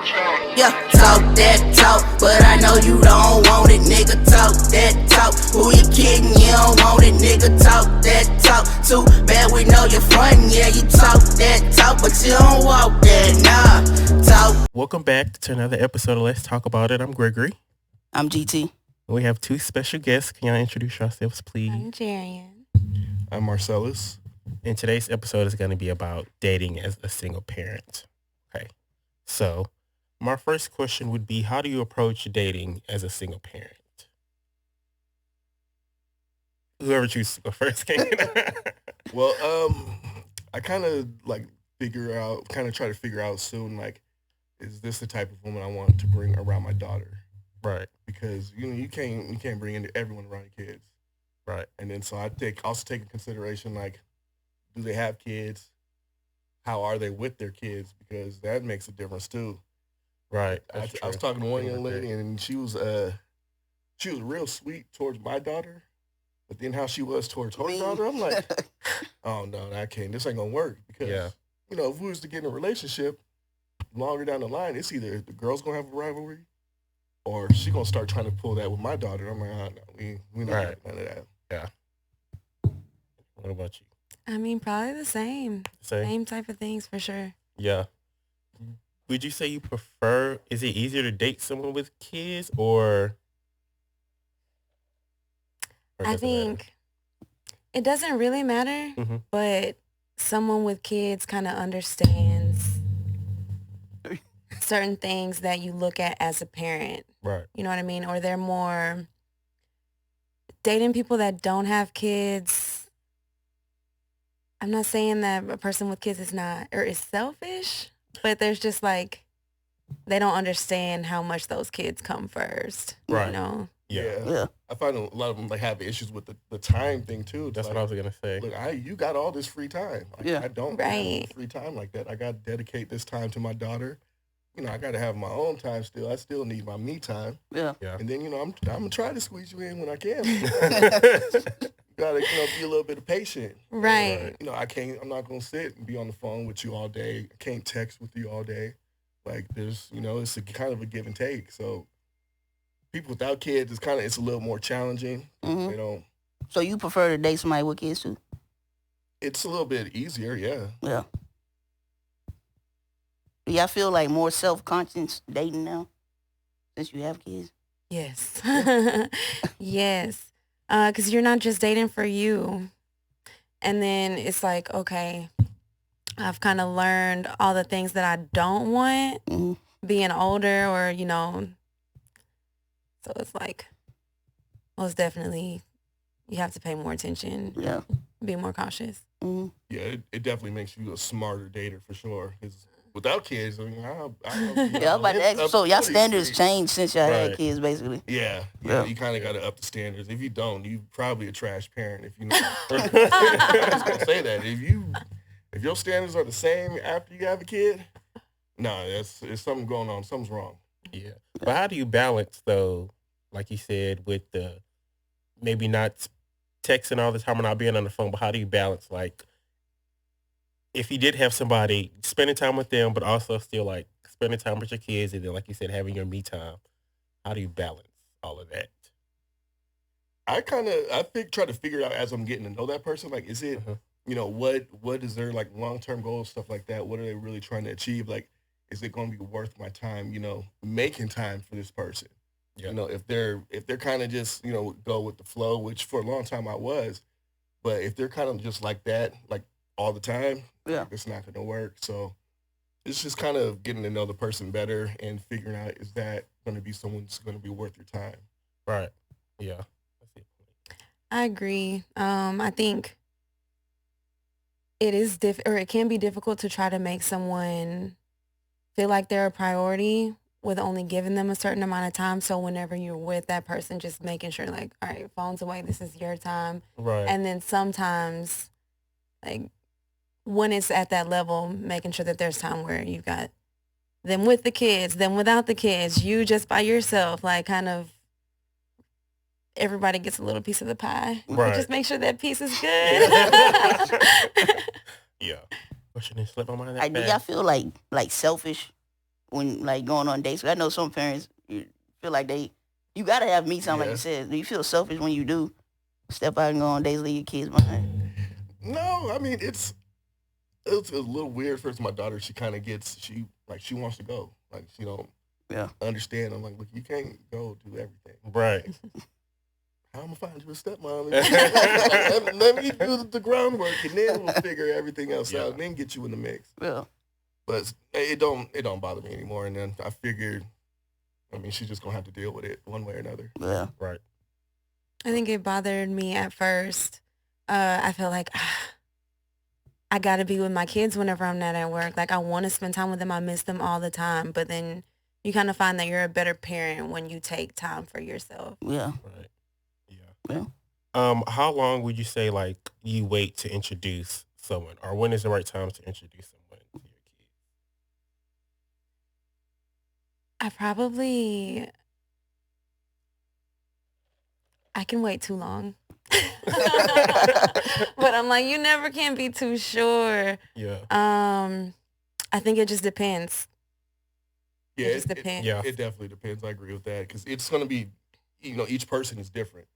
Yeah, talk that talk, but I know you don't want it, nigga. Talk that talk. Who you kidding? You don't want it, nigga. Talk that talk. Too bad we know you're frontin'. Yeah, you talk that talk, but you don't walk that. Nah, talk. Welcome back to another episode of Let's Talk About It. I'm Gregory. I'm GT. We have two special guests. Can y'all introduce yourselves, please? I'm Jarian. I'm Marcellus. And today's episode is going to be about dating as a single parent. Okay. So, my first question would be, how do you approach dating as a single parent? Whoever chooses to go first can. Well, I kind of try to figure out soon, like, is this the type of woman I want to bring around my daughter? Right. Because you can't bring everyone around your kids. Right. And then so I also take in consideration, like, do they have kids? How are they with their kids? Because that makes a difference too. Right. I was talking to one young lady, and she was real sweet towards my daughter, but then how she was towards her daughter, I'm like, oh no, I can't. This ain't gonna work. Because if we was to get in a relationship longer down the line, it's either the girl's gonna have a rivalry, or she gonna start trying to pull that with my daughter. I'm like, oh, no, we not doing none of that. Yeah. What about you? I mean, probably the same. Same type of things for sure. Yeah. Would you say you prefer, is it easier to date someone with kids or I think it doesn't really matter, but someone with kids kind of understands certain things that you look at as a parent. Right. You know what I mean? Or they're more dating people that don't have kids. I'm not saying that a person with kids is not or is selfish, but there's just like they don't understand how much those kids come first. Right. You know? Yeah. I find a lot of them like have issues with the time thing too. That's like, what I was gonna say. Look, you got all this free time. I don't have free time like that. I got to dedicate this time to my daughter. I got to have my own time still. I still need my me time. Yeah. And then I'm gonna try to squeeze you in when I can. You gotta be a little bit patient. Right. I'm not gonna sit and be on the phone with you all day. I can't text with you all day. Like there's it's a kind of a give and take. So people without kids it's a little more challenging. Mm-hmm. So you prefer to date somebody with kids too? It's a little bit easier, yeah. Yeah. Do y'all feel like more self-conscious dating now since you have kids? Yes. Yes. Because you're not just dating for you. And then it's like, okay, I've kind of learned all the things that I don't want being older or, So it's like, most definitely, you have to pay more attention. Yeah. Be more cautious. Mm-hmm. Yeah, it definitely makes you a smarter dater for sure. Because without kids, I mean, so y'all standards changed since y'all had kids, basically. Yeah. You kind of got to up the standards. If you don't, you probably a trash parent. If you know, I was gonna say that if your standards are the same after you have a kid, there's something going on. Something's wrong. Yeah. But how do you balance though, like you said, with the maybe not texting all the time or not being on the phone, but how do you balance like if you did have somebody spending time with them, but also still like spending time with your kids and then like you said, having your me time, how do you balance all of that? I try to figure it out as I'm getting to know that person. Like, is it, what is their like long-term goals, stuff like that? What are they really trying to achieve? Like, is it going to be worth my time, making time for this person? Yeah. If they're kind of just, go with the flow, which for a long time I was, but if they're kind of just like that, like all the time, it's not going to work. So it's just kind of getting to know the person better and figuring out, is that going to be someone that's going to be worth your time? Right. Yeah. I agree. I think it can be difficult to try to make someone feel like they're a priority with only giving them a certain amount of time. So whenever you're with that person, just making sure like, all right, phone's away, this is your time. Right. And then sometimes like when it's at that level, making sure that there's time where you've got them with the kids, them without the kids, you just by yourself, like kind of everybody gets a little piece of the pie. Right. Just make sure that piece is good. Yeah. What should slip my mind? Do y'all feel like selfish when like going on dates? I know some parents feel like you gotta have me time like Yeah. you said. Do you feel selfish when you do step out and go on dates, leave your kids behind? No, I mean it's a little weird. First, my daughter, she kind of gets she wants to go. Like she don't Yeah. understand. I'm like, look, you can't go do everything. Right. How I'm gonna find you a stepmom? Let me do the groundwork, and then we'll figure everything else Yeah. out, and then get you in the mix. Yeah. But it don't bother me anymore. And then I figured, I mean, she's just gonna have to deal with it one way or another. Yeah. Right. I think it bothered me at first. I felt like I got to be with my kids whenever I'm not at work. Like I want to spend time with them. I miss them all the time. But then you kind of find that you're a better parent when you take time for yourself. Yeah. Right. Yeah. Yeah. How long would you say like you wait to introduce someone, or when is the right time to introduce someone to your kids? I can wait too long. But I'm like, you never can be too sure. Yeah. I think it just depends. Yeah, It just depends. It definitely depends. I agree with that because it's gonna be, each person is different.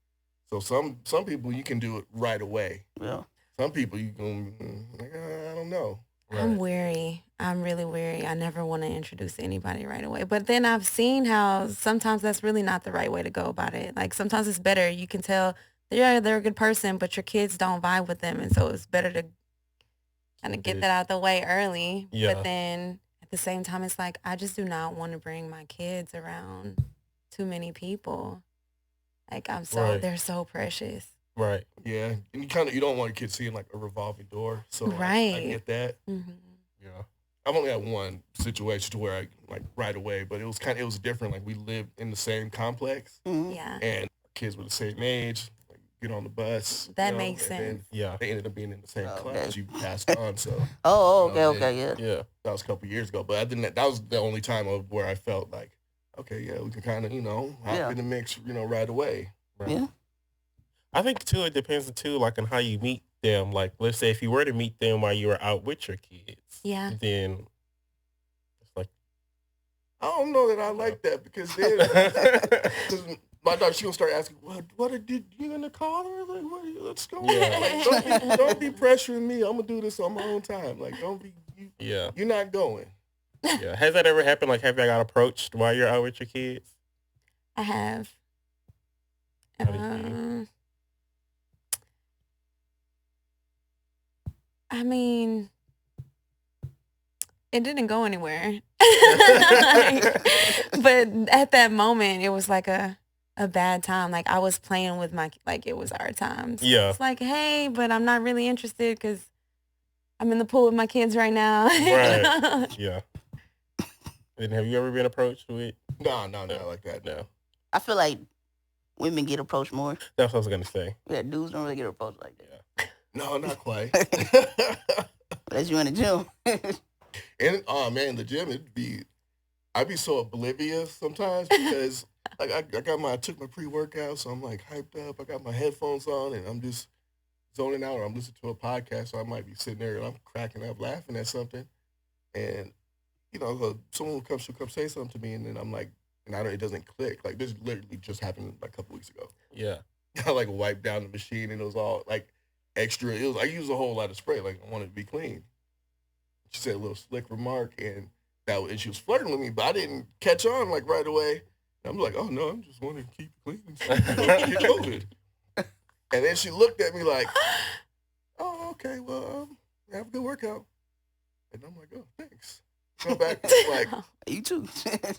So some people you can do it right away. Yeah. Some people you can, I don't know. I'm weary. I'm really weary. I never want to introduce anybody right away. But then I've seen how sometimes that's really not the right way to go about it. Like sometimes it's better. You can tell, yeah, they're a good person, but your kids don't vibe with them. And so it's better to kind of get that out the way early. Yeah. But then at the same time, it's like, I just do not want to bring my kids around too many people. Like Right. they're so precious. Right. Yeah, and you don't want your kids seeing like a revolving door. So I Right. get that. Mm-hmm. Yeah. I've only had one situation to where I like right away, but it was different. Like we lived in the same complex, Mhm. Yeah. and our kids were the same age. Like get on the bus. That makes and then sense. Yeah. They ended up being in the same Oh, class. okay. You passed on, so Oh, You okay, know, okay, yeah. Yeah. that was a couple years ago. But I didn't. That was the only time where I felt like, okay, yeah, we can kind of hop Yeah. in the mix, right away. Right. Yeah. I think too it depends too like on how you meet them. Like let's say if you were to meet them while you were out with your kids, Yeah. then it's like I don't know that I like that because then 'cause my daughter, she gonna start asking, what did you in the car? Like, let's go. Yeah. Like, don't be pressuring me. I'm gonna do this on my own time. Like, don't be. yeah. You're not going. Yeah. Has that ever happened? Like have you got approached while you're out with your kids? I have. How did you- I mean, it didn't go anywhere. But at that moment, it was like a bad time. Like I was playing with it was our time. So Yeah. it's like, hey, but I'm not really interested because I'm in the pool with my kids right now. Right. Yeah. And have you ever been approached with? No, not like that. No. I feel like women get approached more. That's what I was gonna say. Yeah, dudes don't really get approached like that. No, not quite. Unless you in the gym. And oh man, the gym I'd be so oblivious sometimes because like I took my pre-workout, so I'm like hyped up. I got my headphones on and I'm just zoning out, or I'm listening to a podcast, so I might be sitting there and I'm cracking up laughing at something, and someone will come say something to me, and then I'm like, and it doesn't click. Like this literally just happened like a couple weeks ago. Yeah. I like wiped down the machine and it was all like extra. I used a whole lot of spray, like I wanted to be clean. She said a little slick remark, and she was flirting with me, but I didn't catch on like right away. And I'm like, oh no, I'm just wanting to keep it clean so you don't get COVID. And then she looked at me like, oh okay, well have a good workout. And I'm like, oh thanks. Go back like, You too.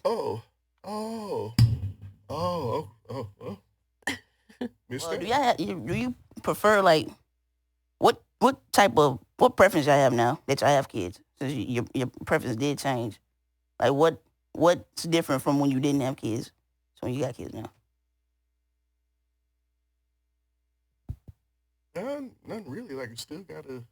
oh. Well, do you prefer like what preference y'all have now that y'all have kids? Since your preference did change, like what's different from when you didn't have kids to when you got kids now? None really. Like you still gotta.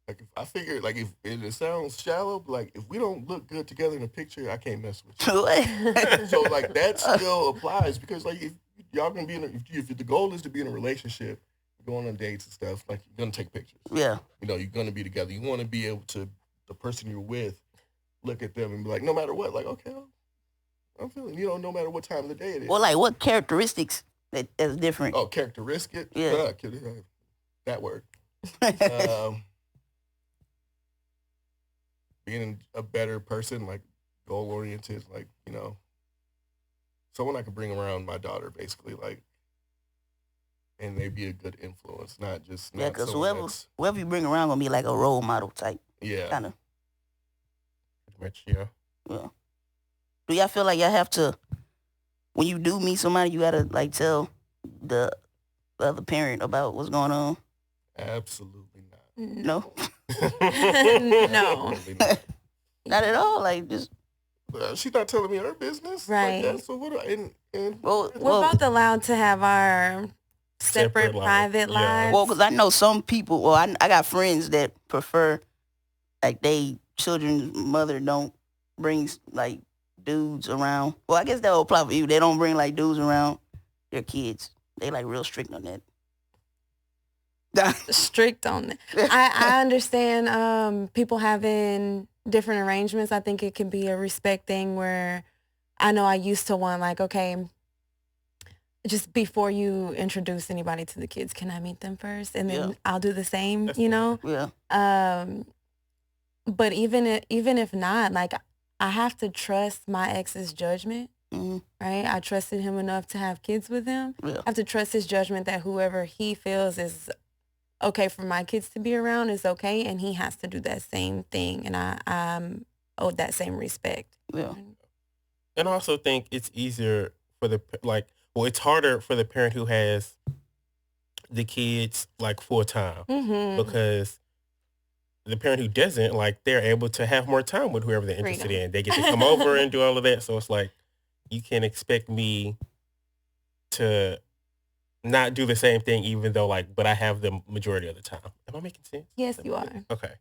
Like if I figure, like if it sounds shallow, but like if we don't look good together in a picture, I can't mess with you. So like that still applies because like if y'all gonna be if the goal is to be in a relationship, going on dates and stuff, like you're gonna take pictures. Yeah. You're gonna be together. You want to be able to the person you're with look at them and be like, no matter what, like, okay, I'm feeling, no matter what time of the day it is. Well, like what characteristics that's different? Oh, characteristic? Yeah. That word. Being a better person, like goal oriented, like, someone I can bring around my daughter, basically, like, and they be a good influence, not just Yeah, because whoever you bring around gonna be like a role model type. Yeah. Kind of. Pretty much, yeah. Yeah. Do y'all feel like y'all have to, when you do meet somebody, you gotta like tell the other parent about what's going on? Absolutely not. No. No. Absolutely not. Not at all. Like just. She's not telling me her business. Right. Like that, so what? Well, We're both allowed to have our separate private lives. Well, because I know some people. Well, I got friends that prefer like they children's mother don't bring like dudes around. Well, I guess that will apply for you. They don't bring like dudes around their kids. They like real strict on that. Strict on it. I understand people having different arrangements. I think it can be a respect thing where I know I used to want like, okay, just before you introduce anybody to the kids, can I meet them first? And then I'll do the same, Yeah. But even if not, like I have to trust my ex's judgment. Mm-hmm. Right? I trusted him enough to have kids with him. Yeah. I have to trust his judgment that whoever he feels is okay for my kids to be around is okay, and he has to do that same thing, and I'm owed that same respect. Yeah. And I also think it's easier for it's harder for the parent who has the kids like full time because the parent who doesn't, like, they're able to have more time with whoever they're interested in. They get to come over and do all of that. So it's like, you can't expect me to not do the same thing, even though but I have the majority of the time. Am I making sense? Yes, you are. Okay.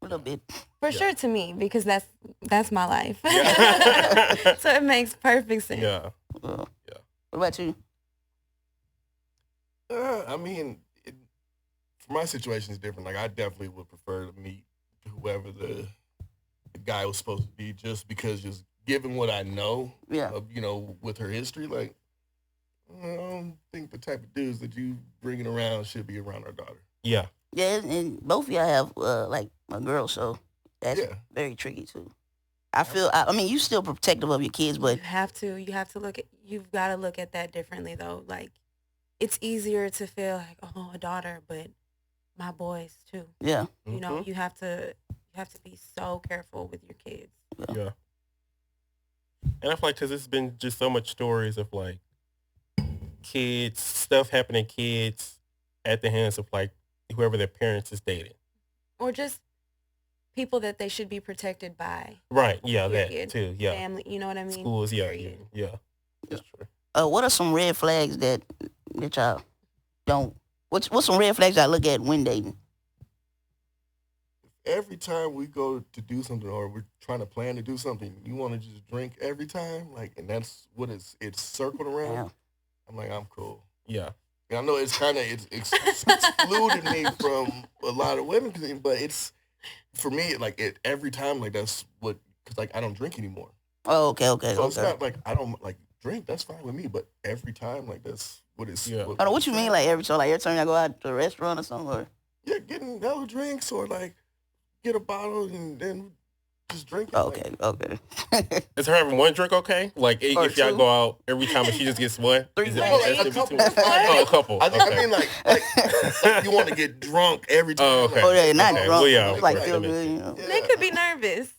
A little bit. For sure to me, because that's my life. Yeah. So it makes perfect sense. Yeah. What about you? I mean, for my situation is different. Like, I definitely would prefer to meet whoever the guy was supposed to be, just because, just given what I know, with her history, like, I don't think the type of dudes that you bringing around should be around our daughter. Yeah. Yeah, and both of y'all have like a girl, so that's very tricky too. I mean, you still protective of your kids, but you've got to look at that differently though. Like, it's easier to feel like, oh, a daughter, but my boys too. Yeah. You have to be so careful with your kids. Yeah. And I feel like, because it's been just so much stories of like kids, stuff happening to kids at the hands of like whoever their parents is dating. Or just people that they should be protected by. Right, yeah, that Period. too, yeah. Family, you know what I mean? Schools, yeah. That's true. What are some red flags that y'all don't? What's some red flags y'all look at when dating? Every time we go to do something, or we're trying to plan to do something, you want to just drink every time, like, and that's what it's circled around. Yeah. I'm like, I'm cool. Yeah. And I know it's excluded me from a lot of women, but it's, for me, like, every time, like, that's what, because, like, I don't drink anymore. Oh, okay. So it's not like I don't, like, drink, that's fine with me, but every time, like, that's what it's. Yeah. What you mean, like, every time y'all go out to a restaurant or something? Or? Yeah, getting hella drinks, or, like, get a bottle and then just drink it. Okay. Is her having one drink okay? Like, if y'all go out every time and she just gets one? Three. Is it A couple. a couple. I mean, like you want to get drunk every time. Oh, okay. Oh, yeah, not Okay. drunk. Well, yeah, It's like right. feel good, you know. Yeah. They could be nervous.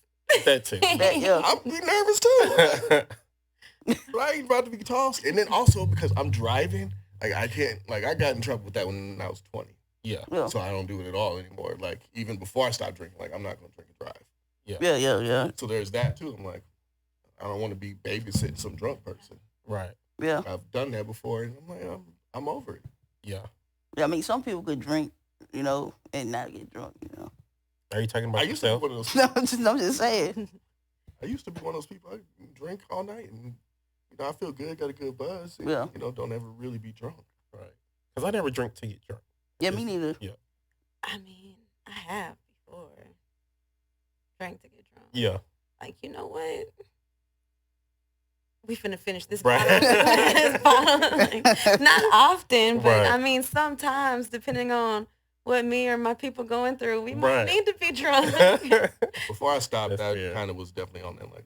That too. Yeah. I'll be nervous too. I ain't about to be tossed. And then also, because I'm driving, like, I can't, like, I got in trouble with that when I was 20. Yeah. So I don't do it at all anymore. Like, even before I stopped drinking, like, I'm not going to drink and drive. Yeah. So there's that too. I'm like, I don't want to be babysitting some drunk person. Right. Yeah. I've done that before, and I'm like, I'm over it. Yeah. I mean, some people could drink, and not get drunk, Are you talking about I used to be yourself? one of those. No, I'm just saying. I used to be one of those people. I drink all night, and I feel good, got a good buzz. And, Yeah. Don't ever really be drunk. Right. Because I never drink to get drunk. Yeah, me neither. Yeah. I mean, I have before drank to get drunk. Yeah. like, you know what? We finna finish this Right. bottle. Like, not often, but Right. I mean, sometimes, depending on what me or my people going through, we might Right. need to be drunk. Before I stopped, That's I fair. kind of was definitely on that, like,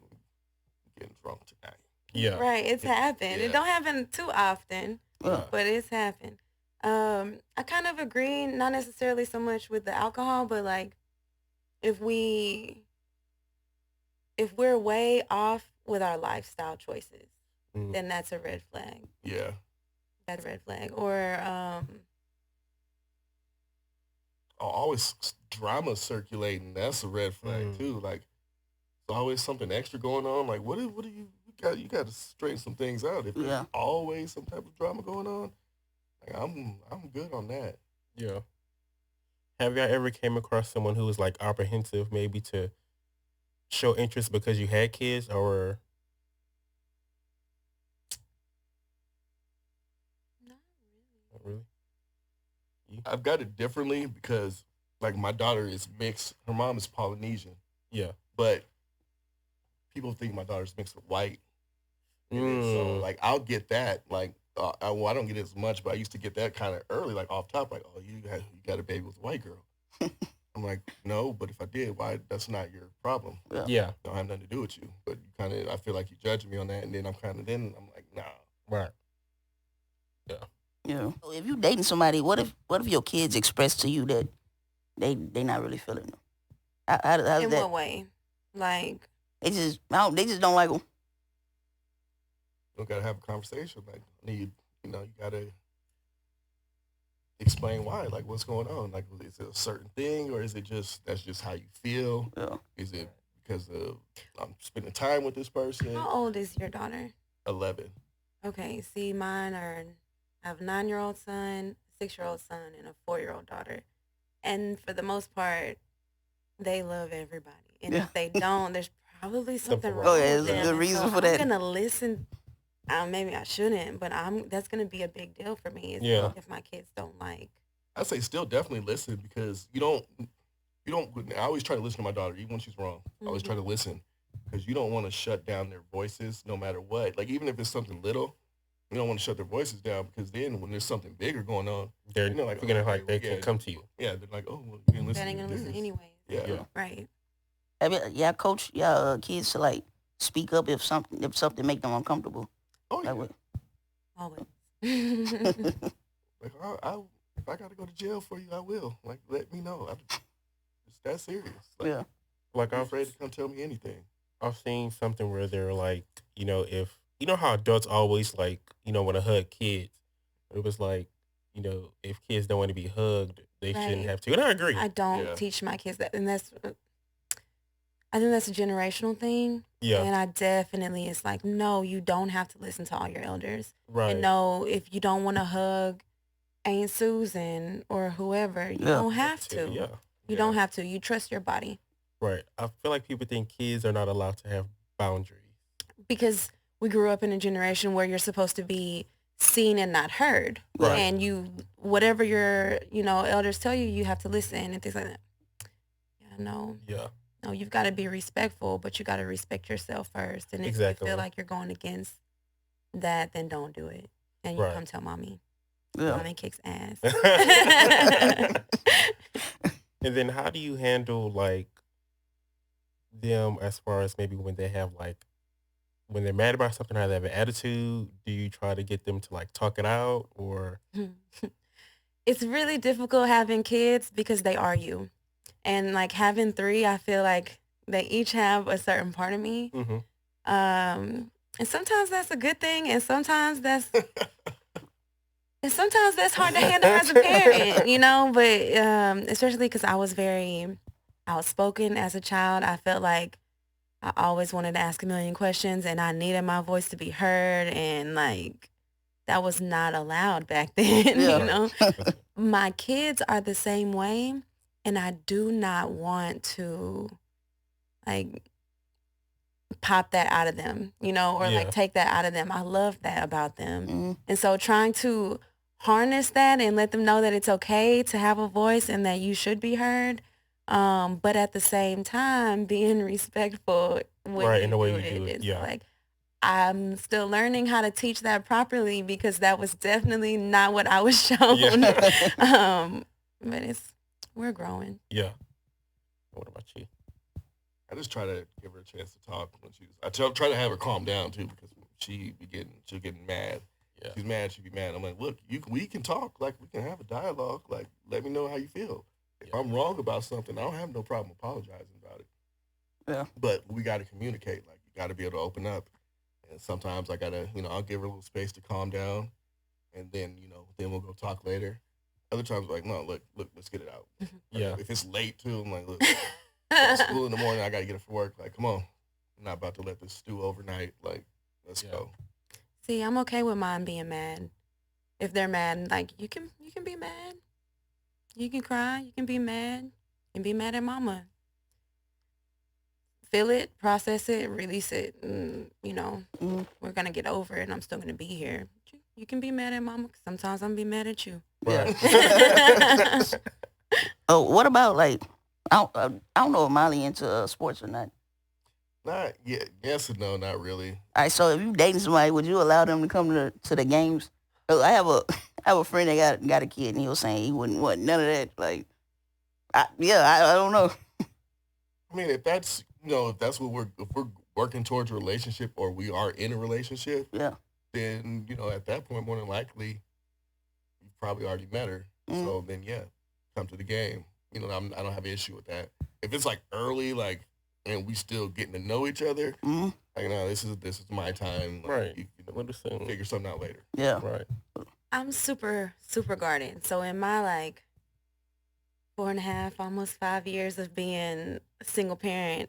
getting drunk tonight. Yeah. Right, it's happened. Yeah. It don't happen too often, Yeah. but it's happened. I kind of agree, not necessarily so much with the alcohol, but like if we're way off with our lifestyle choices, Mm. then that's a red flag. Yeah. That's a red flag. Or Always drama circulating. That's a red flag Mm. too. Like, there's always something extra going on. Like, what do you got to straighten some things out. If Yeah. there's always some type of drama going on, like, I'm good on that. Yeah. Have y'all ever came across someone who was like apprehensive maybe to show interest because you had kids or not not really? I've got it differently because, like, my daughter is mixed. Her mom is Polynesian, Yeah. but people think my daughter's mixed with white. And then so, Mm. like, I'll get that. Like, I don't get it as much, but I used to get that kind of early, like, off top. Like, oh, you got a baby with a white girl. I'm like, no, but if I did, why? That's not your problem. Yeah. Don't have nothing to do with you. But you kind of, I feel like you judging me on that, and then I'm like, nah. Right. Yeah. So if you dating somebody, what if your kids express to you that they not really feeling them? How does in that? what way? Like, They just don't like them. You gotta have a conversation. Like, you gotta explain why. Like, what's going on? Like, is it a certain thing, or is it just that's just how you feel? Yeah. Is it because I'm spending time with this person? how old is your daughter? 11. Okay, see, I have a 9-year-old son, 6-year-old son, and a 4-year-old daughter. And for the most part, they love everybody. And Yeah. if they don't, there's probably something wrong Oh, yeah, with there's a them. good And reason so for that. I'm gonna listen. Maybe I shouldn't, but that's gonna be a big deal for me. Is Yeah. if my kids don't like. I say still definitely listen because you don't. I always try to listen to my daughter, even when she's wrong. I always try to listen because you don't want to shut down their voices no matter what. Like, even if it's something little, you don't want to shut their voices down because then when there's something bigger going on, They're like, figuring okay, like they yeah. can come to you. yeah, they're like, oh, well, you didn't That listen ain't to gonna listen this. anyways. Yeah. Right. Y'all coach y'all kids to like speak up if something make them uncomfortable. Oh, Like yeah. what? Always. Like, if I got to go to jail for you, I will. Like, let me know. It's that serious. Like, Yeah. Like I'm I've afraid to come tell me anything. I've seen something where they're like, if how adults always like, want to hug kids. It was like, if kids don't want to be hugged, they shouldn't Right. have to. And I agree. I don't Yeah. teach my kids that, and I think that's a generational thing. Yeah. And I definitely, it's like, no, you don't have to listen to all your elders. Right. And no, if you don't want to hug Aunt Susan or whoever, you Yeah. don't have to. Yeah. You don't have to. You trust your body. Right. I feel like people think kids are not allowed to have boundaries. Because we grew up in a generation where you're supposed to be seen and not heard. Right. And whatever your, elders tell you, you have to listen and things like that. Yeah, no. Yeah. No, you've got to be respectful, but you got to respect yourself first. And if Exactly. you feel like you're going against that, then don't do it. And you Right. come tell mommy. Yeah. Mommy kicks ass. And then how do you handle like them as far as maybe when they have like when they're mad about something, how they have an attitude? Do you try to get them to like talk it out or It's really difficult having kids because they are you. And like having 3, I feel like they each have a certain part of me. mm-hmm. And sometimes that's a good thing, and sometimes that's hard to handle as a parent, But especially because I was very outspoken as a child, I felt like I always wanted to ask a million questions, and I needed my voice to be heard, and like that was not allowed back then. Yeah. My kids are the same way, and I do not want to like pop that out of them, or Yeah. like take that out of them. I love that about them. Mhm. And so trying to harness that and let them know that it's okay to have a voice and that you should be heard. But at the same time, being respectful when Right, you in the way do you do it, And yeah. so, like, I'm still learning how to teach that properly because that was definitely not what I was shown. Yeah. But we're growing. Yeah. What about you? I just try to give her a chance to talk when I try to have her calm down too because she's getting mad. Yeah. She's mad. She be mad. I'm like, look, we can talk. Like we can have a dialogue. Like let me know how you feel. If I'm wrong about something, I don't have no problem apologizing about it. Yeah. But we got to communicate. Like you got to be able to open up. And sometimes I gotta, I'll give her a little space to calm down, and then then we'll go talk later. Other times like, no, look, let's get it out. Yeah. If it's late too, I'm like, look. School in the morning, I gotta get it for work. Like, come on, I'm not about to let this stew overnight. Like, let's go. See, I'm okay with mine being mad. If they're mad, like you can be mad. You can cry. You can be mad. You can be mad at mama. Feel it, process it, release it. And, we're gonna get over it. And I'm still gonna be here. You can be mad at mama. 'Cause sometimes I'm gonna be mad at you. Right. Oh, what about like I don't know if Molly into sports or not. Not yes and no, not really. All right, so if you dating somebody, would you allow them to come to the games? 'Cause I have a friend that got a kid, and he was saying he wouldn't want none of that. Like, I don't know. I mean, if that's if that's what if we're working towards a relationship or we are in a relationship, Yeah. then at that point, more than likely, you've probably already met her. Mm. So then, yeah, come to the game. I don't have an issue with that. If it's like early, like, and we still getting to know each other, Mm. like, no, this is my time. Like, Right. You Understand. figure something out later. Yeah. Right. I'm super, super guarded. So in my 4.5, almost 5 years of being a single parent,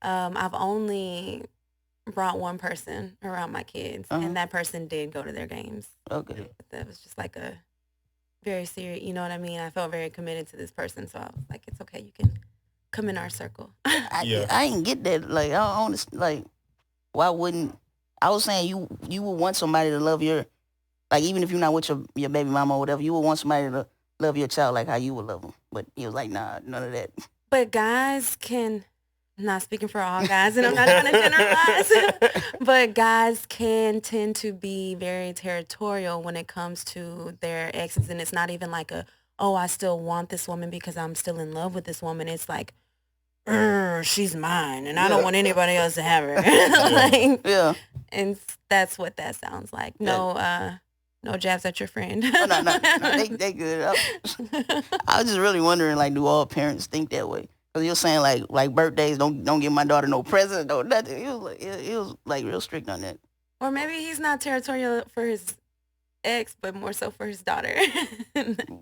I've only brought one person around my kids, Uh-huh. and that person did go to their games. Okay. But that was just like a very serious, you know what I mean? I felt very committed to this person, so I was like, it's okay, you can come in our circle. Yeah. I ain't get that. Like, I don't like. Why wouldn't I was saying you would want somebody to love your, like, even if you're not with your baby mama or whatever, you would want somebody to love your child like how you would love them. But he was like, nah, none of that. But guys can, I'm not speaking for all guys, and I'm not trying to generalize, but guys can tend to be very territorial when it comes to their exes. And it's not even like I still want this woman because I'm still in love with this woman. It's like, she's mine, and I don't want anybody else to have her. Yeah. And that's what that sounds like. No jabs at your friend. No, they good. I was just really wondering, like, do all parents think that way? Because you were saying like birthdays, don't give my daughter no presents, no nothing. It was like real strict on that. Or maybe he's not territorial for his ex, but more so for his daughter.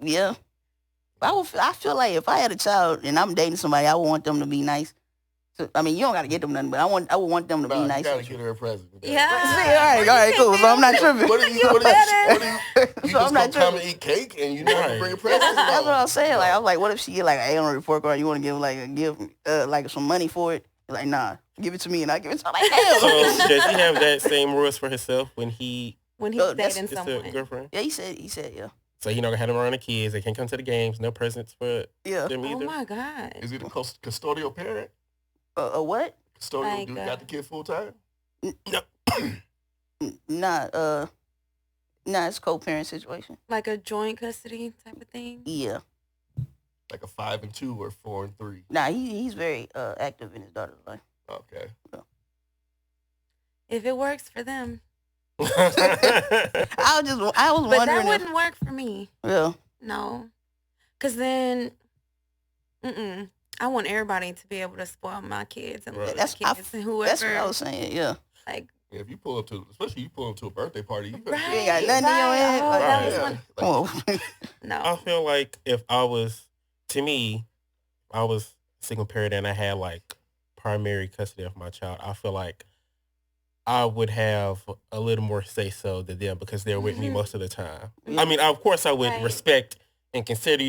Yeah. I feel like if I had a child and I'm dating somebody, I would want them to be nice. So, I mean, you don't got to get them nothing, but I would want them to be nice. You gotta get her a present. Yeah. See, all right, cool. So I'm not tripping. What are you? You So just I'm not gonna come tripping. and eat cake and you never bring a present? That's what I was saying. Like, I was like, what if she get like an 800 report card? You want to give like a gift, like some money for it? You're like, nah, give it to me and I give it to her. Like, hell. So does he have that same rules for himself when he's that's- dating a someone? girlfriend? Yeah, he said, yeah. So he not gonna have them around the kids. They can't come to the games. No presents for Yeah. them Oh either. my God. Is he the custodial parent? What? Custodial Like, dude got the kid full time? Nah, it's a co-parent situation. Like a joint custody type of thing? Yeah. Like a 5 and 2 or 4 and 3? Nah, he's very active in his daughter's life. Okay. If it works for them. I was But wondering that if, wouldn't work for me. yeah. No. Because then, I want everybody to be able to spoil my kids and Right. love my kids and whoever. That's what I was saying. Yeah. Like, Yeah, if you pull up to, especially you pull up to a birthday party, you better right, You ain't got nothing in your right. head? Oh, Like, that was yeah. one. Come on. No. I feel like if I was single parent and I had like primary custody of my child, I feel like I would have a little more say so than them because they're with me most of the time. Yeah. I mean, of course I would Right. respect and consider,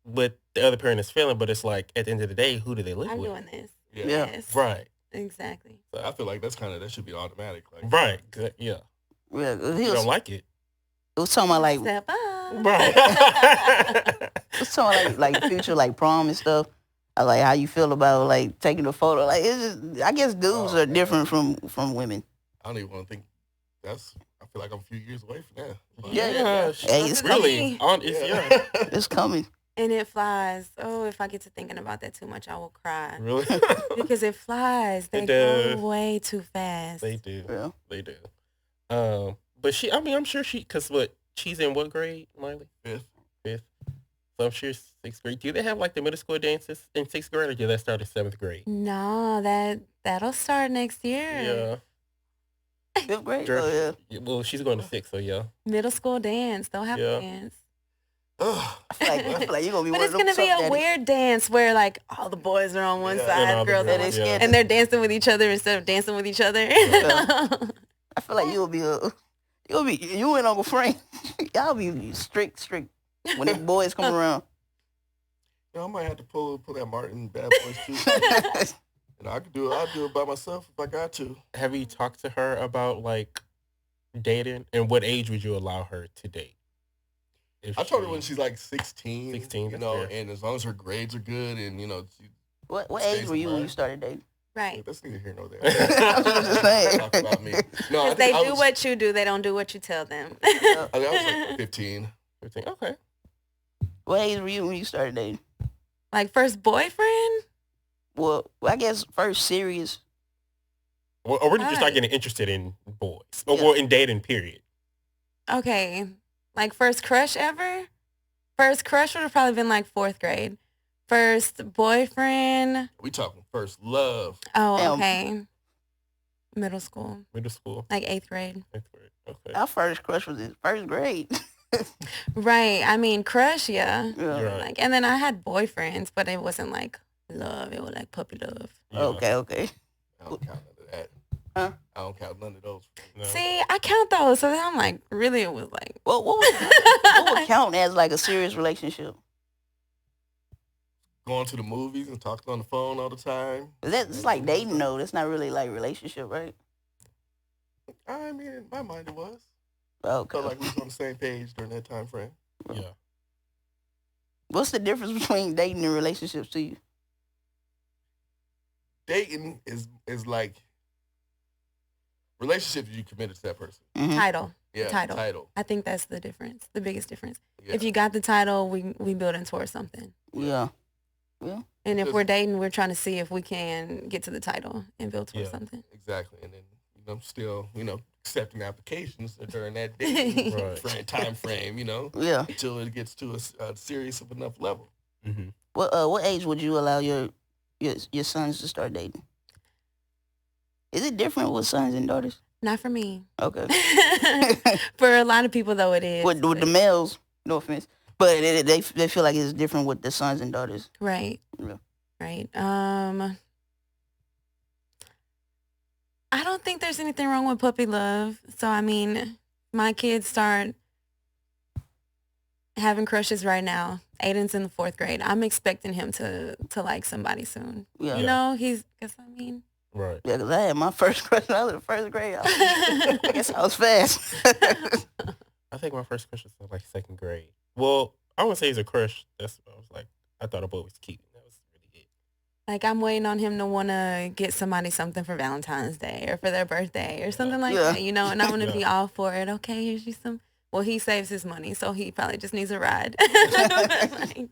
what the other parent is feeling, but it's like at the end of the day, who do they live I'm with? doing this. Yeah. Yeah. Yes. Right. Exactly. I feel like that should be automatic. Like, Right. Yeah. Yeah, he You was, don't like it. it was talking about like Step up. Right. it was talking about like future like prom and stuff. I like how you feel about like taking a photo. Like it's just, I guess dudes are different from women. I don't even want to think. I feel like I'm a few years away from that. But, Yeah. Hey, it's really? It's coming. And it flies. Oh, if I get to thinking about that too much, I will cry. Really? Because it flies. They go way too fast. They do. Yeah. They do. But I'm sure because she's in what grade, Miley? Fifth. So I'm sure 6th grade. Do they have like the middle school dances in 6th grade, or do that start in 7th grade? No, that'll start next year. Yeah. 5th grade? Oh, yeah. Well, she's going to 6th, so yeah. Middle school dance. They'll have a dance. I feel like you're going to be But one it's of them going to be a daddies. weird dance where like all the boys are on one side, girls on one side. and they're dancing with each other instead of dancing with each other. I feel like you and Uncle Frank, y'all be strict when the boys come around. I might have to pull that Martin Bad Boys too. And I'll do it by myself if I got to. Have you talked to her about like dating, and what age would you allow her to date? I told her when she's like 16. 16, fair. And as long as her grades are good, and what age were you when you started dating? Right. That's neither here nor there. I was just saying. Talk about me. No, Because they do what you do, they don't do what you tell them. I was like 15. 15. Okay. What age were you when you started dating? Like first boyfriend? Well, I guess first serious. Or were you just not getting interested in boys? Or well, in dating, period? Okay. Like first crush ever? First crush would have probably been like 4th grade. First boyfriend. We talking first love. Oh, okay. Middle school. Like 8th grade. 8th grade. Okay. Our first crush was in 1st grade. Right. I mean, crush, yeah. Right. Like, and then I had boyfriends, but it wasn't like love. It was like puppy love. Yeah. Okay. I don't count none of that. Huh? I don't count none of those. No. See, I count those. So then I'm like, really, it was like. What would count as like a serious relationship? Going to the movies and talking on the phone all the time. That's like dating though. That's not really like relationship, right? I mean, in my mind it was. Okay. Felt like we was on the same page during that time frame. Yeah. What's the difference between dating and relationships to you? Dating is like relationships. You committed to that person. Mm-hmm. Title. Yeah, Title. I think that's the difference. The biggest difference. Yeah. If you got the title, we building towards something. Yeah. And if we're dating, we're trying to see if we can get to the title and build towards something. Exactly. And then still accepting applications during that dating time frame. Yeah. Until it gets to a serious of enough level. Mm-hmm. What age would you allow your sons to start dating? Is it different with sons and daughters? Not for me. Okay. For a lot of people, though, it is. With the males, no offense, but they feel like it's different with the sons and daughters. Right. Yeah. Right. I don't think there's anything wrong with puppy love. So, I mean, my kids start having crushes right now. Aiden's in the 4th grade. I'm expecting him to like somebody soon. Yeah. Right. Yeah, because I had my first crush when I was in 1st grade. I guess I was fast. I think my first crush was like 2nd grade. Well, I wouldn't say he's a crush. I was like, I thought a boy was cute. That was really it. Like, I'm waiting on him to want to get somebody something for Valentine's Day or for their birthday or something like that, and I want to be all for it. Okay, here's you some. Well, he saves his money, so he probably just needs a ride. Like,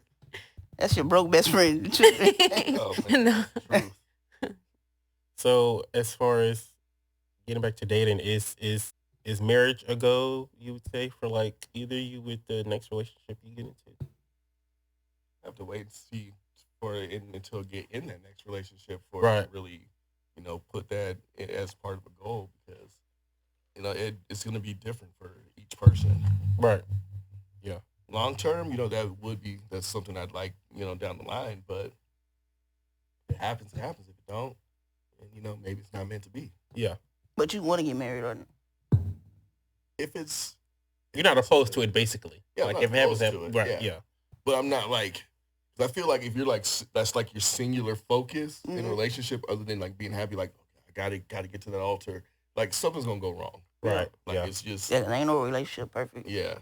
that's your broke best friend. Oh, man. No. Truth. So as far as getting back to dating, is marriage a goal, you would say, for like either you with the next relationship you get into? I have to wait and see until get in that next relationship for Right. to really, put that as part of a goal, because it's going to be different for each person. Right. Yeah. Long term, that's something I'd like, down the line. But if it happens, it happens. If it don't, then, maybe it's not meant to be. Yeah. But you want to get married or not? If it's, You're not opposed to it, basically. Yeah, like I'm if not it happens, opposed to it, right? Yeah. but I'm not like. 'Cause I feel like if you're like that's like your singular focus in a Mhm. relationship, other than like being happy, like okay, I gotta get to that altar. Like something's gonna go wrong. Right. Like Yeah. it's just Yeah, there ain't no relationship perfect. yeah.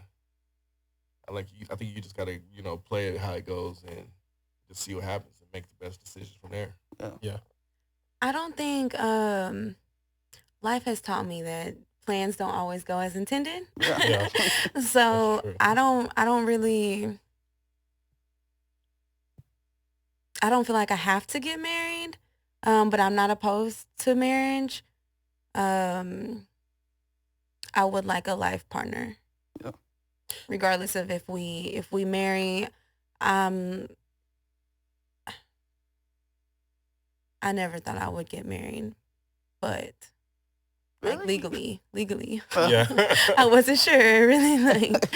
I think you just gotta play it how it goes and just see what happens. And make the best decisions from there. Yeah. I don't think life has taught me that plans don't always go as intended. Yeah. So That's true. I don't feel like I have to get married. But I'm not opposed to marriage. I would like a life partner. Yeah. Regardless of if we marry, I never thought I would get married, but like Really? legally, Yeah. I wasn't sure. Really, like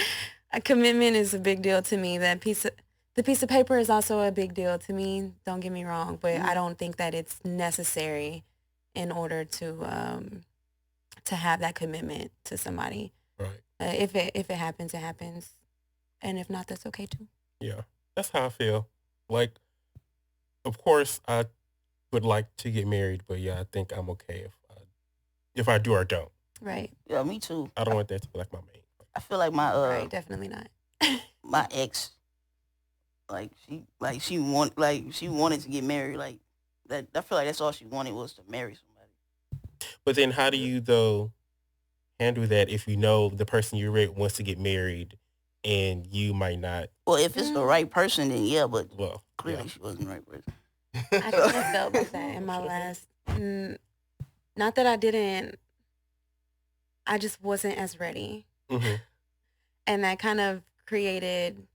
a commitment is a big deal to me. The piece of paper is also a big deal to me. Don't get me wrong, but I don't think that it's necessary in order to have that commitment to somebody. Right. If it happens, it happens, and if not, that's okay too. Yeah. That's how I feel. Like, of course, I would like to get married, but yeah, I think I'm okay if I do or don't. Right. Yeah, me too. I don't want that to be like my main. I feel like my Right. Definitely not. my ex, she wanted to get married. Like that, I feel like that's all she wanted was to marry somebody. But then how do you, though, handle that if you know the person you're with wants to get married and you might not? Well, if it's the right person, then yeah. But Well, clearly, yeah. she wasn't the right person. I kind of felt like that in my last. Not that I didn't. I just wasn't as ready, Mhm. and that kind of created.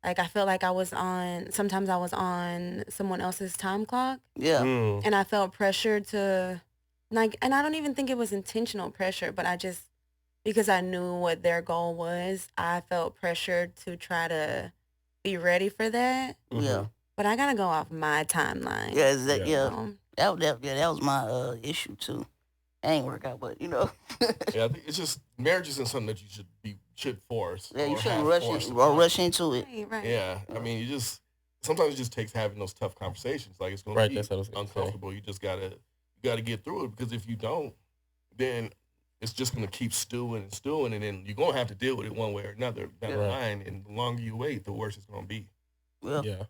Like I felt like sometimes I was on someone else's time clock, Yeah. Mm. and I felt pressured to, like, and I don't even think it was intentional pressure, but I just, because I knew what their goal was, I felt pressured to try to be ready for that. Mhm. Yeah. But I gotta go off my timeline. Yeah. Yeah. Yeah. That was my issue too. It ain't work out, but you know. Yeah, I think it's just marriage isn't something that you should force. Yeah, you or shouldn't have forced upon. rush into it. Right. Yeah, I mean, sometimes it just takes having those tough conversations. Like it's gonna Right, be that's what I was gonna say. uncomfortable. You just gotta get through it, because if you don't, then it's just gonna keep stewing, and then you're gonna have to deal with it one way or another down the Right. line. And the longer you wait, the worse it's gonna be. Yeah. Yeah.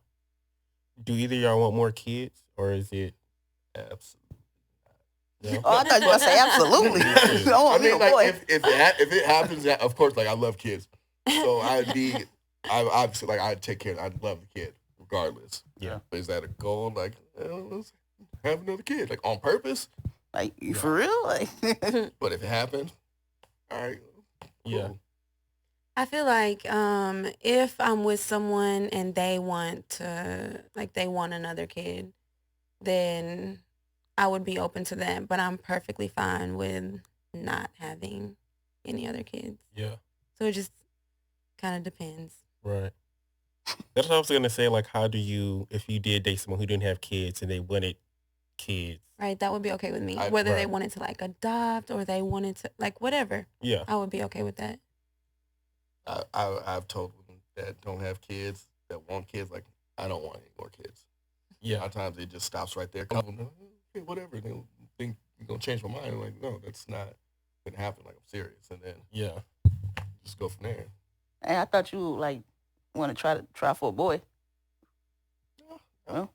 Do either of y'all want more kids, or is it? Absolutely. No? Oh, I thought you were gonna say absolutely. I I want me mean, a like boy. if it happens, of course, like I love kids, so I obviously like I'd take care. I'd love the kid regardless. Yeah. But is that a goal? Like, let's have another kid, like on purpose. Like you for real? Like But if it happens, all right. Cool. Yeah. I feel like if I'm with someone and they want another kid, then I would be open to that. But I'm perfectly fine with not having any other kids. Yeah. So it just kind of depends. Right. That's what I was gonna say. Like, how do you, if you did date someone who didn't have kids and they wanted kids? Right, that would be okay with me. I- Whether they right. wanted to like adopt or they wanted to like whatever, Yeah. I would be okay with that. I've told women that don't have kids, that want kids, like, I don't want any more kids. A Yeah. lot of times it just stops right there. Okay, whatever. And they'll think you're gonna change my mind. I'm like, no, that's not gonna happen. Like, I'm serious. And then Yeah. just go from there. hey, I thought you like want to try for a boy. If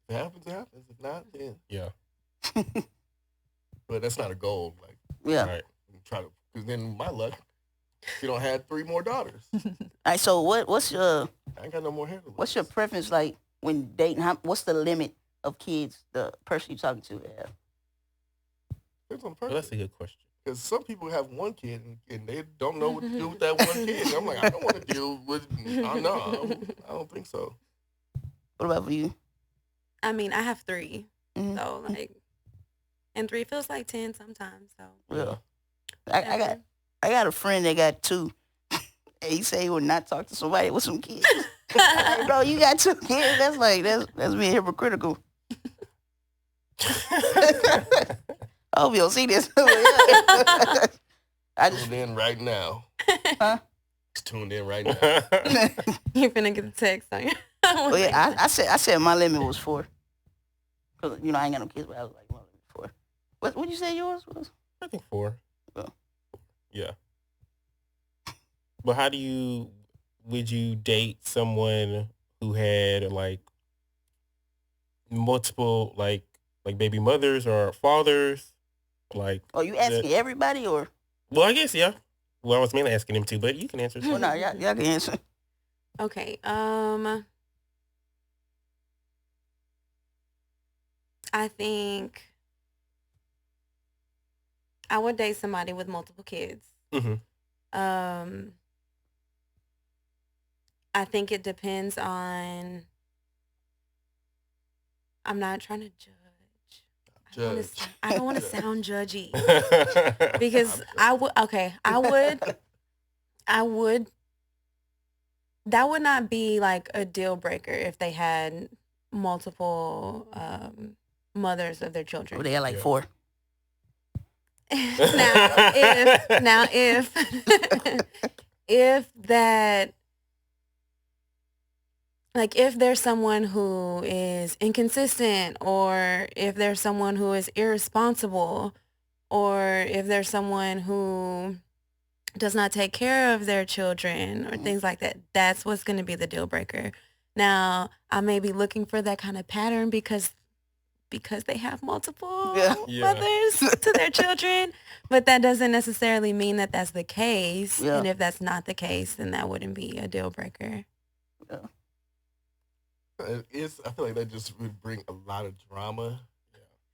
it happens, it happens. If not, then. Yeah. But that's not a goal. Like, Yeah. Right. try to, because then my luck, you don't have 3 more daughters. All right. So what's your I ain't got no more hair to lose. what's your preference like when dating? What's the limit of kids the person you're talking to have? Depends on the Well, person. that's a good question. Because some people have one kid and they don't know what to do with that one kid. And I'm like, I don't want to deal with. No, I don't think so. What about for you? I mean, I have 3, Mhm. so like, and 3 feels like 10 sometimes. So Yeah. I got a friend that got 2. And he said he would not talk to somebody with some kids. I'm like, bro, you got 2 kids? That's being hypocritical. I hope you don't see this. I just Tuned in right now. Huh? He's tuned in right now. You're finna get the text on you. well, yeah, I said my limit was 4. Cause you know I ain't got no kids, but I was like my limit 4. What you say yours was? I think 4. Oh. Yeah. But would you date someone who had like multiple like baby mothers or fathers? Like, Oh, you asking everybody or? well, I guess yeah. Well, I was mainly asking him too, but you can answer. Well, no, y'all can answer. Okay. I think I would date somebody with multiple kids. Mm-hmm. I think it depends on. I'm not trying to judge. I don't want to sound judgy because I would. Okay, I would. That would not be like a deal breaker if they had multiple mothers of their children. Oh, they had like 4. now if that, like, if there's someone who is inconsistent, or if there's someone who is irresponsible, or if there's someone who does not take care of their children or things like that, that's what's going to be the deal breaker. Now, I may be looking for that kind of pattern because they have multiple mothers to their children, but that doesn't necessarily mean that that's the case. And if that's not the case, then that wouldn't be a deal breaker. I feel like that just would bring a lot of drama.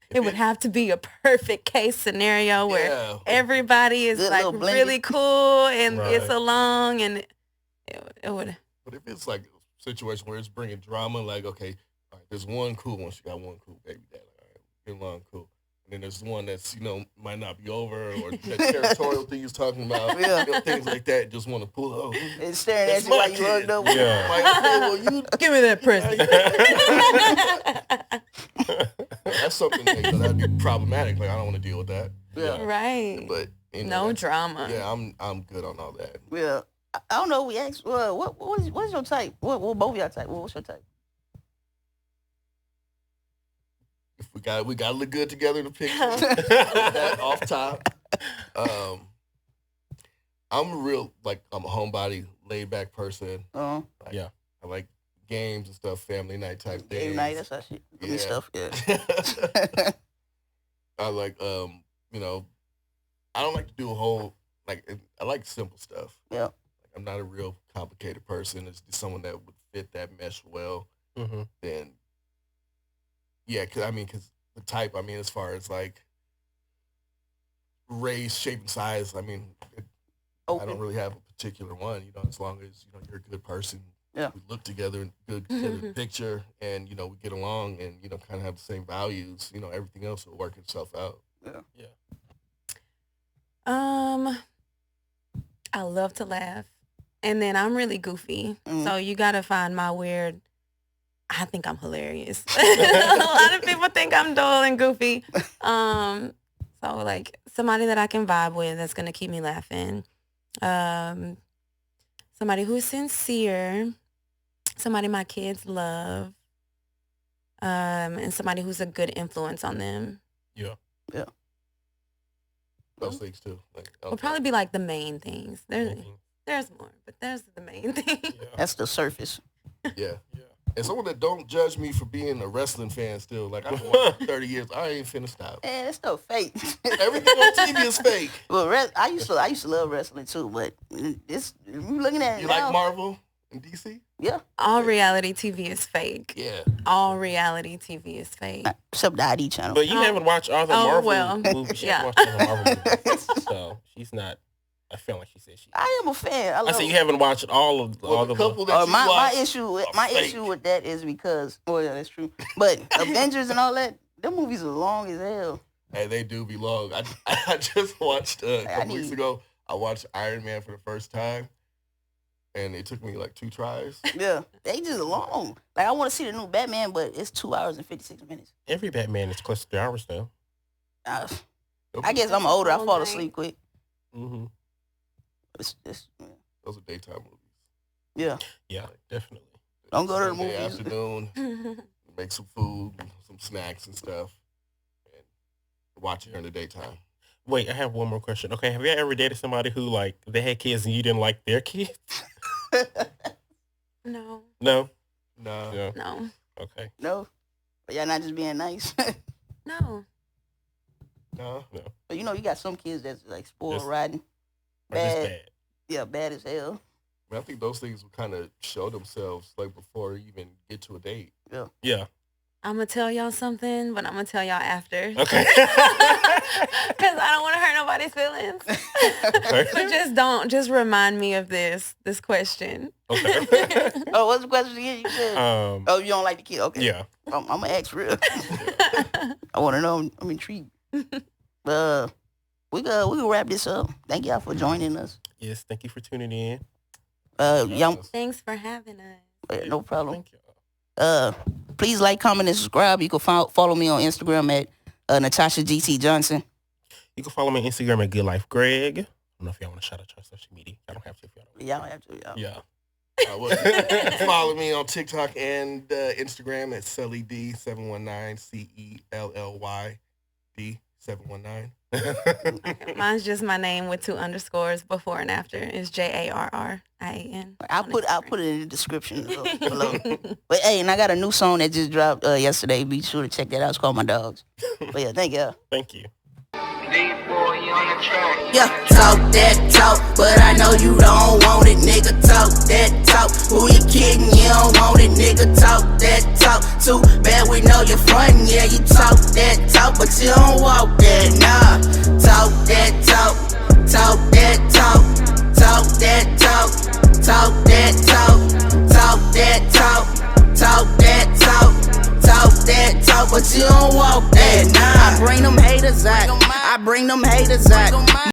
It would have to be a perfect case scenario where everybody is like really cool and it's along, and it would. But if it's like a situation where it's bringing drama, like, okay, all right, there's one cool one, she got one cool baby dad, all right, get along cool. And then there's one that's, might not be over, or that territorial thing he's talking about, things like that, just want to pull up. And staring at you while you hugged up. Yeah. Like, okay, well, you give me that present. That's something that'd be problematic. Like, I don't want to deal with that. Yeah. Right. But no drama. Yeah, I'm good on all that. Yeah. I don't know. We asked, what's your type? What both of y'all type? What's your type? If we got to look good together in the picture. That off top. I'm a homebody, laid back person. Uh-huh. I like games and stuff, family night type things. Game night, that's how shit. Yeah. Stuff. Yeah. I like I don't like to do a whole I like simple stuff. Yeah. Like, I'm not a real complicated person. It's just someone that would fit that mesh well. Mm-hmm. Then. Yeah, because the type, as far as like race, shape, and size, I don't really have a particular one, as long as, you're a good person. Yeah. We look together in good together picture, and, we get along and, kind of have the same values, everything else will work itself out. Yeah. Yeah. I love to laugh. And then I'm really goofy. So you got to find my weird. I think I'm hilarious. A lot of people think I'm dull and goofy. So like somebody that I can vibe with that's going to keep me laughing. Somebody who's sincere. Somebody my kids love. And somebody who's a good influence on them. Yeah. Yeah. Those things too. Will probably be like the main things. There's more, but there's the main thing. Yeah. That's the surface. Yeah. And someone that don't judge me for being a wrestling fan still. Like, I've been watching 30 years. I ain't finna stop. Man, it's still fake. Everything on TV is fake. Well, I used to love wrestling too, but it's you looking at it You now, like Marvel and DC? Yeah. All reality TV is fake. Yeah. All reality TV is fake. Except the ID channel. But you haven't watched all the Marvel movies. She yeah. hasn't watched all the Marvel movies. So she's not. I feel like she said she. I am a fan. I said you haven't watched all the couple that my issue with that is because yeah, that's true. But Avengers and all that, them movies are long as hell. Hey, they do be long. I just watched a couple weeks ago. I watched Iron Man for the first time, and it took me like 2 tries. Yeah, they just long. Like, I want to see the new Batman, but it's 2 hours and 56 minutes. Every Batman is close to 3 hours though. I guess I'm older. I fall asleep quick. Mm-hmm. Those are daytime movies. Yeah. Yeah, definitely. Don't go to the Sunday movies. afternoon, make some food, some snacks and stuff, and watch it during the daytime. Wait, I have one more question. Okay, have you ever dated somebody who like they had kids and you didn't like their kids? No. No. No. Yeah. No. Okay. No. But y'all not just being nice. No. No. But you know, you got some kids that's like spoiled Just- riding. Or just Bad. bad. Yeah, bad as hell. I think those things will kind of show themselves like before you even get to a date. Yeah. I'm going to tell y'all something, but I'm going to tell y'all after. Okay. Because I don't want to hurt nobody's feelings. So just remind me of this question. Okay. Oh, what's the question again? You said, oh, you don't like the kid? Okay. Yeah. I'm going to ask real. I want to know. I'm intrigued. We can wrap this up. Thank y'all for joining us. Yes. Thank you for tuning in. Y'all, Thanks for having us. no problem. Thank you. Please like, comment, and subscribe. You can follow me on Instagram at Natasha GT Johnson. You can follow me on Instagram at Good Life Greg. I don't know if y'all want to shout out your social media. Y'all don't have to if y'all don't. Y'all have to. Y'all. Yeah. Follow me on TikTok and Instagram at CellyD719 CELLYD719. Mine's just my name with 2 underscores before and after. It's JARRIAN. I'll put it in the description below. But hey, and I got a new song that just dropped yesterday. Be sure to check that out. It's called My Dogs. But yeah, thank y'all. Thank you. Yeah, talk that talk, but I know you don't want it, nigga. Talk that talk. Who you kidding? You don't want it, nigga. Talk that talk. Too bad we know you're frontin'. Yeah, you talk that talk, but you don't walk that. Nah, talk that talk. Talk that talk. Talk that talk. Talk that talk. Talk that talk. Talk that talk. Talk that talk, but you don't walk that. Nah, I bring them haters out. I bring them haters out.